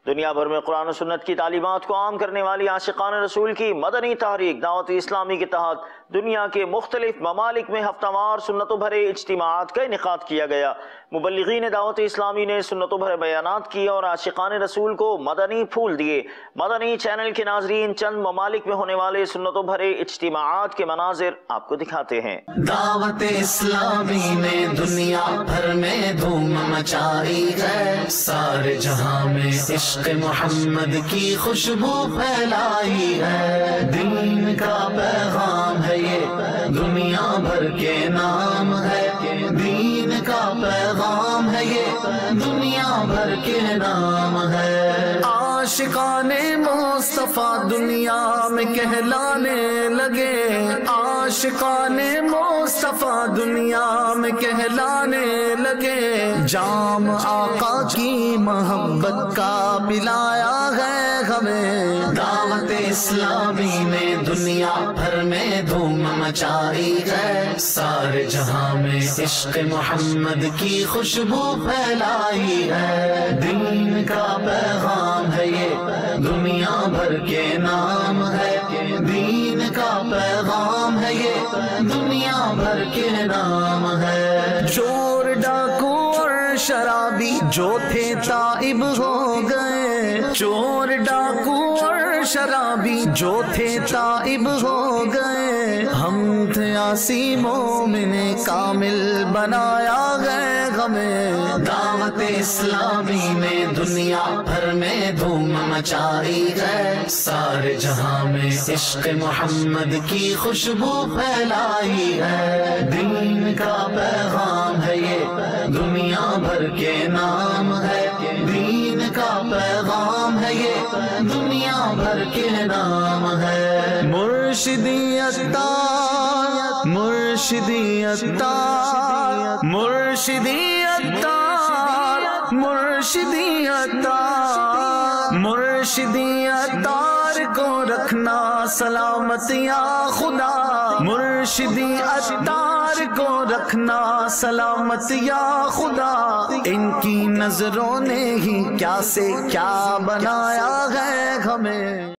دنیا بھر میں قرآن و سنت کی تعلیمات کو عام کرنے والی عاشقان رسول کی مدنی تحریک دعوت اسلامی کے تحت دنیا کے مختلف ممالک میں ہفتہ وار سنتوں بھرے اجتماعات کا انعقاد کیا گیا۔ مبلغین دعوت اسلامی نے سنتوں بھرے بیانات کیے اور عاشقان رسول کو مدنی پھول دیے۔ مدنی چینل کے ناظرین چند ممالک میں ہونے والے سنتوں بھرے اجتماعات کے مناظر آپ کو دکھاتے ہیں۔ دعوت اسلامی نے دنیا بھر میں دھوم مچائی ہے، سارے جہاں میں عشق محمد کی خوشبو پھیلائی ہے۔ دین کا پیغام ہے یہ، دنیا بھر کے نام ہے، دین کا پیغام ہے یہ، دنیا بھر کے نام ہے۔ عاشقان مصطفیٰ دنیا میں کہلانے لگے، عاشقان مصطفیٰ دنیا میں کہلانے لگے، جام آقا کی محبت کا پلایا ہے ہمیں۔ دعوت اسلامی نے دنیا بھر میں دھوم مچائی ہے، سارے جہاں میں عشق محمد کی خوشبو پھیلائی ہے۔ دین کا پیغام ہے یہ، دنیا بھر کے نام ہے، دین کا پیغام ہے یہ، دنیا بھر کے نام ہے۔ چور ڈاکو اور شرابی جو تھے تائب ہو گئے، چور ڈاکو اور شرابی جو تھے تائب ہو گئے، ہم تھے عاصی مومن کامل بنایا ہے ہمیں۔ دعوت اسلامی نے دنیا بھر میں دھوم مچائی ہے، سارے جہاں میں عشق محمد کی خوشبو پھیلائی ہے۔ دین کا پیغام ہے یہ، دنیا بھر کے نام ہے، دین کا پیغام ہے یہ، دنیا بھر کے نام ہے۔ مرشدی عطار، مرشدی عطار، مرشدی عطار، مرشدی عطار، مرشدی عطار کو رکھنا سلامت یا خدا، مرشدی عطار کو رکھنا سلامت یا خدا۔ ان کی نظروں نے ہی کیا سے کیا بنایا ہے ہمیں۔